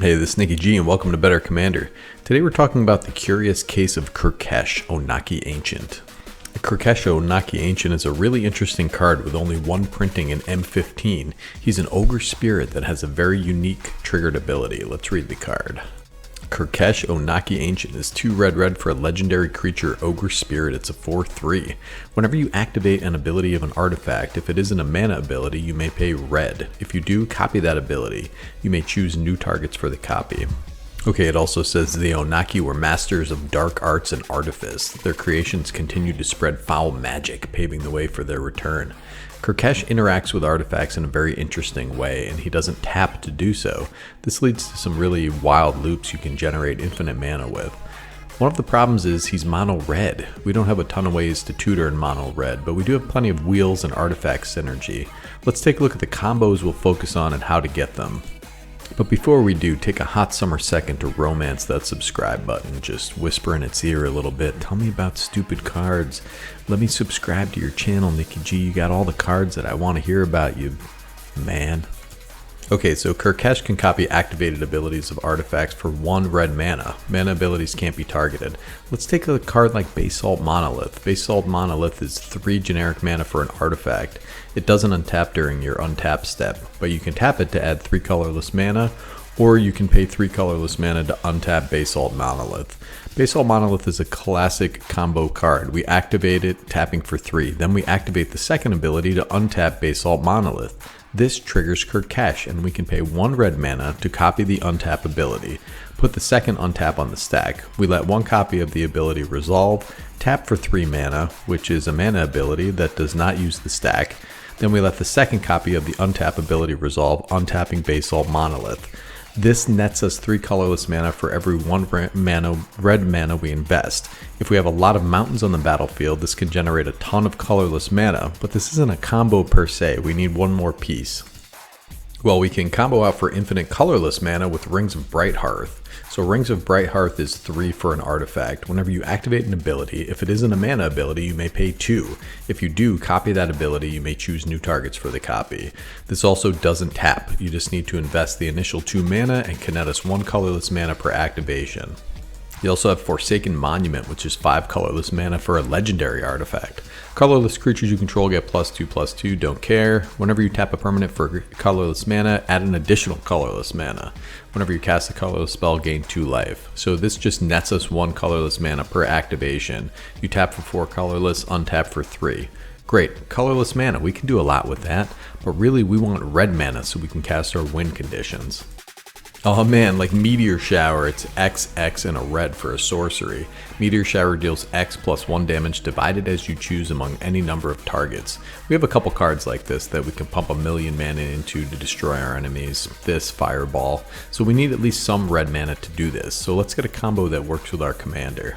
Hey, this is Nicky G and welcome to Better Commander. Today we're talking about the curious case of Kurkesh Onaki Ancient. Kurkesh Onaki Ancient is a really interesting card with only one printing in M15. He's an Ogre spirit that has a very unique triggered ability. Let's read the card. Kurkesh Onaki Ancient is 2 red for a legendary creature Ogre Spirit. It's a 4/3. Whenever you activate an ability of an artifact, if it isn't a mana ability, you may pay red. If you do, copy that ability. You may choose new targets for the copy. Okay, it also says the Onaki were masters of dark arts and artifice. Their creations continued to spread foul magic, paving the way for their return. Kurkesh interacts with artifacts in a very interesting way, and he doesn't tap to do so. This leads to some really wild loops you can generate infinite mana with. One of the problems is he's mono red. We don't have a ton of ways to tutor in mono red, but we do have plenty of wheels and artifact synergy. Let's take a look at the combos we'll focus on and how to get them. But before we do, take a hot summer second to romance that subscribe button. Just whisper in its ear a little bit. Tell me about stupid cards. Let me subscribe to your channel, Nicky G. You got all the cards that I want to hear about, you man. Okay, so Kurkesh can copy activated abilities of artifacts for 1 red mana. Mana abilities can't be targeted. Let's take a card like Basalt Monolith. Basalt Monolith is 3 generic mana for an artifact. It doesn't untap during your untap step, but you can tap it to add 3 colorless mana, or you can pay 3 colorless mana to untap Basalt Monolith. Basalt Monolith is a classic combo card. We activate it, tapping for 3. Then we activate the second ability to untap Basalt Monolith. This triggers Kurkesh, and we can pay 1 red mana to copy the untap ability. Put the second untap on the stack. We let 1 copy of the ability resolve, tap for 3 mana, which is a mana ability that does not use the stack. Then we let the second copy of the untap ability resolve, untapping Basalt Monolith. This nets us 3 colorless mana for every 1 red mana we invest. If we have a lot of mountains on the battlefield, this can generate a ton of colorless mana, but this isn't a combo per se. We need one more piece. Well, we can combo out for infinite colorless mana with Rings of Brighthearth. So Rings of Brighthearth is 3 for an artifact. Whenever you activate an ability, if it isn't a mana ability, you may pay 2. If you do copy that ability, you may choose new targets for the copy. This also doesn't tap. You just need to invest the initial 2 mana and can net us 1 colorless mana per activation. You also have Forsaken Monument, which is 5 colorless mana for a legendary artifact. Colorless creatures you control get +2/+2, don't care. Whenever you tap a permanent for colorless mana, add an additional colorless mana. Whenever you cast a colorless spell, gain 2 life. So this just nets us 1 colorless mana per activation. You tap for 4 colorless, untap for 3. Great, colorless mana, we can do a lot with that, but really we want red mana so we can cast our win conditions. Oh man, like Meteor Shower, it's XX and a red for a sorcery. Meteor Shower deals X plus 1 damage divided as you choose among any number of targets. We have a couple cards like this that we can pump 1,000,000 mana into to destroy our enemies. This, Fireball. So we need at least some red mana to do this. So let's get a combo that works with our commander.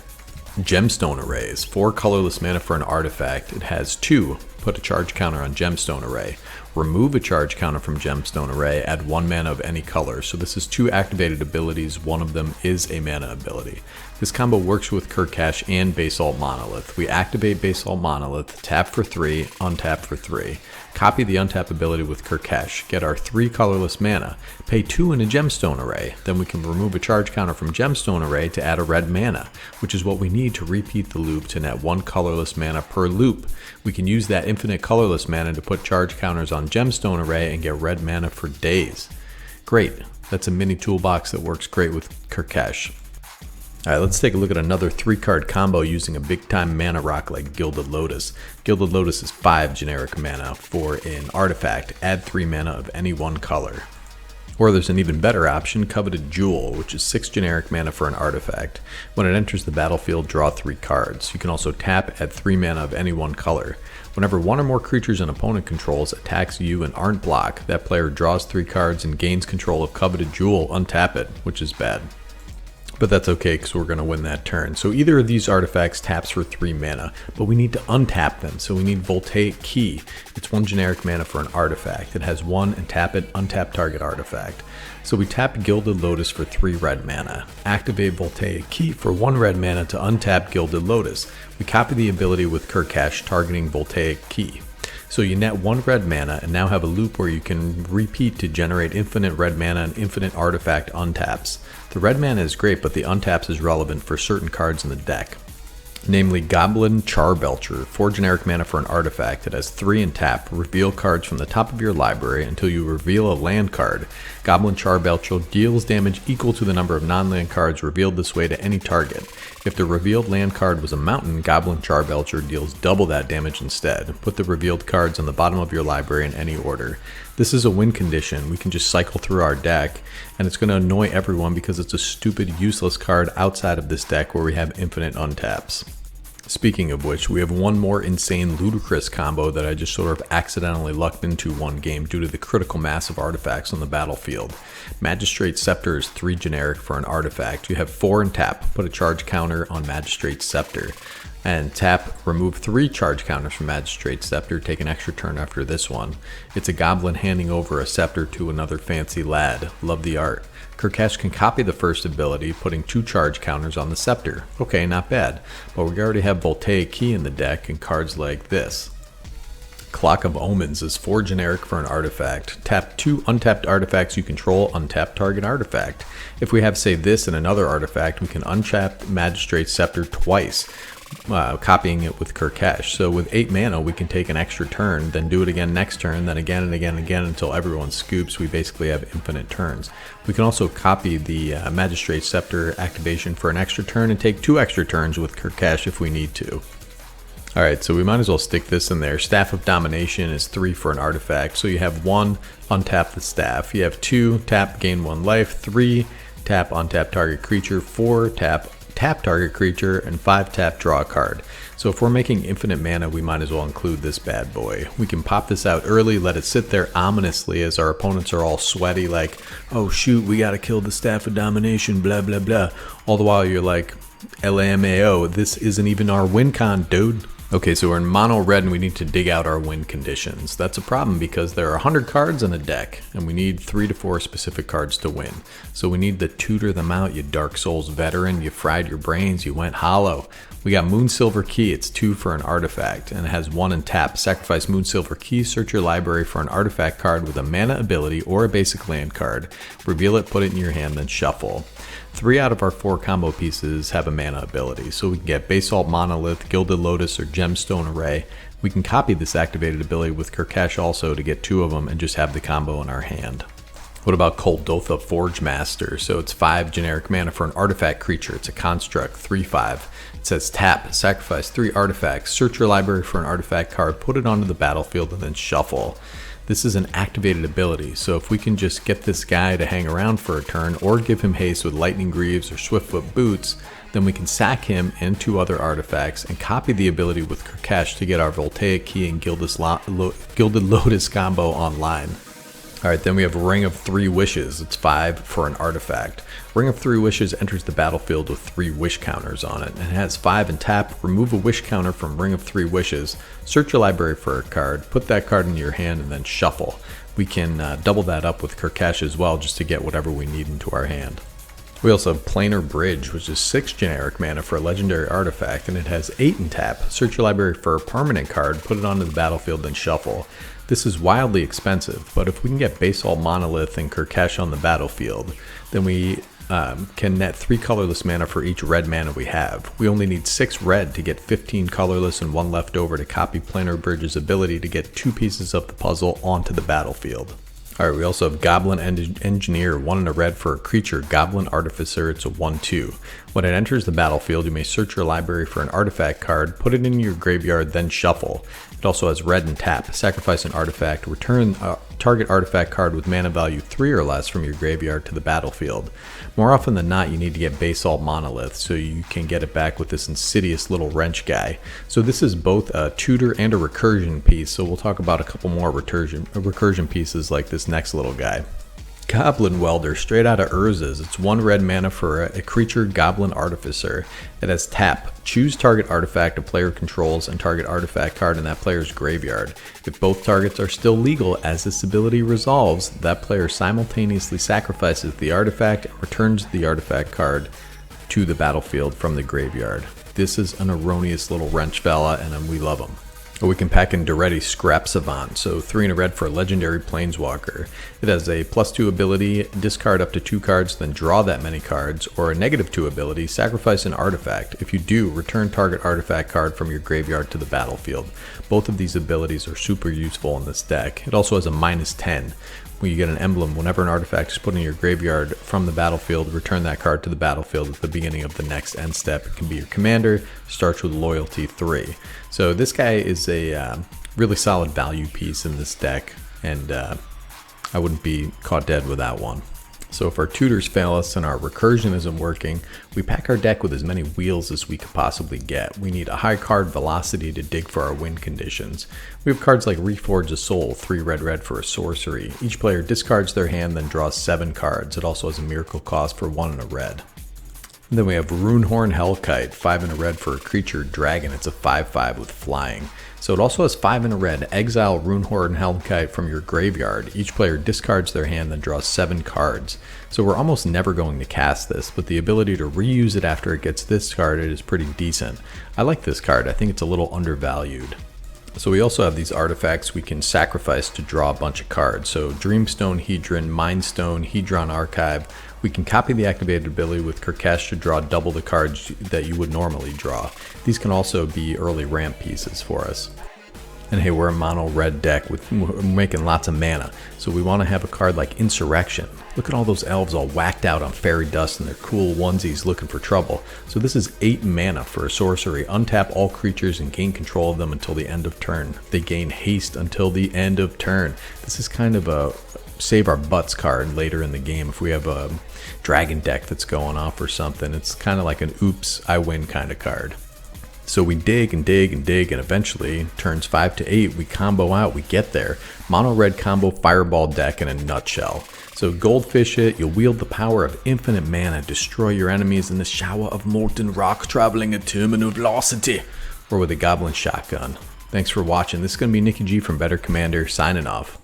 Gemstone Array is 4 colorless mana for an artifact. It has 2. Put a charge counter on Gemstone Array. Remove a charge counter from Gemstone Array, add 1 mana of any color. So this is 2 activated abilities, one of them is a mana ability. This combo works with Kurkesh and Basalt Monolith. We activate Basalt Monolith, tap for 3, untap for 3. Copy the untap ability with Kurkesh, get our 3 colorless mana, pay 2 in a Gemstone Array. Then we can remove a charge counter from Gemstone Array to add a red mana, which is what we need to repeat the loop to net 1 colorless mana per loop. We can use that infinite colorless mana to put charge counters on Gemstone Array and get red mana for days. Great, that's a mini toolbox that works great with Kurkesh. Alright, let's take a look at another 3-card combo using a big-time mana rock like Gilded Lotus. Gilded Lotus is 5 generic mana for an artifact. Add 3 mana of any 1 color. Or there's an even better option, Coveted Jewel, which is 6 generic mana for an artifact. When it enters the battlefield, draw 3 cards. You can also tap, add 3 mana of any 1 color. Whenever 1 or more creatures an opponent controls attacks you and aren't blocked, that player draws 3 cards and gains control of Coveted Jewel. Untap it, which is bad. But that's okay because we're going to win that turn. So either of these artifacts taps for 3 mana, but we need to untap them. So we need Voltaic Key. It's 1 generic mana for an artifact. It has 1 and tap it, untap target artifact. So we tap Gilded Lotus for 3 red mana. Activate Voltaic Key for 1 red mana to untap Gilded Lotus. We copy the ability with Kurkesh targeting Voltaic Key. So you net 1 red mana and now have a loop where you can repeat to generate infinite red mana and infinite artifact untaps. The red mana is great, but the untaps is relevant for certain cards in the deck. Namely Goblin Charbelcher, 4 generic mana for an artifact. It has 3 in tap. Reveal cards from the top of your library until you reveal a land card. Goblin Charbelcher deals damage equal to the number of non-land cards revealed this way to any target. If the revealed land card was a mountain, Goblin Charbelcher deals double that damage instead. Put the revealed cards on the bottom of your library in any order. This is a win condition. We can just cycle through our deck, and it's going to annoy everyone because it's a stupid, useless card outside of this deck where we have infinite untaps. Speaking of which, we have one more insane ludicrous combo that I just sort of accidentally lucked into one game due to the critical mass of artifacts on the battlefield. Magistrate Scepter is 3 generic for an artifact. You have 4 in tap. Put a charge counter on Magistrate Scepter. And tap, remove 3 charge counters from Magistrate Scepter, take an extra turn after this one. It's a goblin handing over a scepter to another fancy lad. Love the art. Kurkesh can copy the first ability, putting 2 charge counters on the scepter. Okay, not bad, but we already have Voltaic Key in the deck and cards like this. Clock of Omens is 4 generic for an artifact. Tap 2 untapped artifacts you control, untap target artifact. If we have, say, this and another artifact, we can untap Magistrate Scepter twice, copying it with Kurkesh. So with 8 mana, we can take an extra turn, then do it again next turn, then again and again and again until everyone scoops. We basically have infinite turns. We can also copy the Magistrate Scepter activation for an extra turn and take 2 extra turns with Kurkesh if we need to. Alright, so we might as well stick this in there. Staff of Domination is 3 for an artifact. So you have 1, untap the staff. You have 2, tap, gain 1 life. 3, tap, untap target creature. 4, tap target creature, and 5 tap, draw a card. So if we're making infinite mana, we might as well include this bad boy. We can pop this out early, let it sit there ominously as our opponents are all sweaty like, oh shoot, we gotta kill the Staff of Domination, blah blah blah. All the while you're like, LMAO, this isn't even our win con, dude. Okay, so we're in mono red and we need to dig out our win conditions. That's a problem because there are 100 cards in a deck and we need 3 to 4 specific cards to win. So we need to tutor them out, you Dark Souls veteran. You fried your brains, you went hollow. We got Moonsilver Key, it's 2 for an artifact and it has 1 in tap. Sacrifice Moonsilver Key, search your library for an artifact card with a mana ability or a basic land card. Reveal it, put it in your hand, then shuffle. 3 out of our 4 combo pieces have a mana ability, so we can get Basalt Monolith, Gilded Lotus, or Gemstone Array. We can copy this activated ability with Kurkesh also to get 2 of them and just have the combo in our hand. What about Kuldotha Forge Master? So it's 5 generic mana for an artifact creature. It's a construct, 3/5. It says tap, sacrifice 3 artifacts, search your library for an artifact card, put it onto the battlefield, and then shuffle. This is an activated ability, so if we can just get this guy to hang around for a turn or give him haste with Lightning Greaves or Swiftfoot Boots, then we can sack him and 2 other artifacts and copy the ability with Kurkesh to get our Voltaic Key and Gilded Lotus combo online. Alright, then we have Ring of 3 Wishes. It's 5 for an artifact. Ring of 3 Wishes enters the battlefield with 3 wish counters on it. And it has 5 in tap. Remove a wish counter from Ring of 3 Wishes. Search your library for a card. Put that card into your hand and then shuffle. We can double that up with Kurkesh as well just to get whatever we need into our hand. We also have Planar Bridge, which is 6 generic mana for a legendary artifact, and it has 8 in tap. Search your library for a permanent card, put it onto the battlefield, then shuffle. This is wildly expensive, but if we can get Basalt Monolith and Kurkesh on the battlefield, then we can net 3 colorless mana for each red mana we have. We only need 6 red to get 15 colorless and 1 left over to copy Planar Bridge's ability to get 2 pieces of the puzzle onto the battlefield. Alright, we also have Goblin Engineer, 1 in a red for a creature, Goblin Artificer. It's a 1/2. When it enters the battlefield, you may search your library for an artifact card, put it in your graveyard, then shuffle. It also has red and tap. Sacrifice an artifact, return a target artifact card with mana value 3 or less from your graveyard to the battlefield. More often than not, you need to get Basalt Monolith so you can get it back with this insidious little wrench guy. So this is both a tutor and a recursion piece, so we'll talk about a couple more recursion pieces like this next little guy. Goblin Welder, straight out of Urza's. It's 1 red mana for a creature, Goblin Artificer. It has tap. Choose target artifact a player controls and target artifact card in that player's graveyard. If both targets are still legal as this ability resolves, that player simultaneously sacrifices the artifact and returns the artifact card to the battlefield from the graveyard. This is an erroneous little wrench fella, and we love him. We can pack in Duretti Scrap Savant, so 3 in a red for a legendary planeswalker. It has a +2 ability, discard up to 2 cards, then draw that many cards, or a -2 ability, sacrifice an artifact. If you do, return target artifact card from your graveyard to the battlefield. Both of these abilities are super useful in this deck. It also has a -10. When you get an emblem, whenever an artifact is put in your graveyard from the battlefield, return that card to the battlefield at the beginning of the next end step. It can be your commander, starts with loyalty 3. So this guy is a really solid value piece in this deck, and I wouldn't be caught dead with that one. So if our tutors fail us and our recursion isn't working, we pack our deck with as many wheels as we could possibly get. We need a high card velocity to dig for our win conditions. We have cards like Reforge the Soul, 3 red for a sorcery. Each player discards their hand, then draws 7 cards. It also has a miracle cost for 1 in a red. And then we have Runehorn Hellkite, 5 in a red for a creature dragon. It's a 5/5 with flying. So it also has 5 in a red. Exile Runehorn Hellkite from your graveyard. Each player discards their hand, then draws 7 cards. So we're almost never going to cast this, but the ability to reuse it after it gets discarded is pretty decent. I like this card. I think it's a little undervalued. So we also have these artifacts we can sacrifice to draw a bunch of cards. So Dreamstone Hedron, Mindstone, Hedron Archive. We can copy the activated ability with Kurkesh to draw double the cards that you would normally draw. These can also be early ramp pieces for us. And hey, we're a mono red deck with making lots of mana, so we want to have a card like Insurrection. Look at all those elves all whacked out on fairy dust and their cool onesies looking for trouble. So this is 8 mana for a sorcery. Untap all creatures and gain control of them until the end of turn. They gain haste until the end of turn. This is kind of a save our butts card later in the game if we have a dragon deck that's going off or something. It's kind of like an oops, I win kind of card. So we dig and dig and dig, and eventually turns 5 to 8 we combo out, we get there. Mono red combo fireball deck in a nutshell. So goldfish it, you'll wield the power of infinite mana, destroy your enemies in the shower of molten rock traveling at terminal velocity, or with a goblin shotgun. Thanks for watching. This is going to be Nicky G from Better Commander signing off.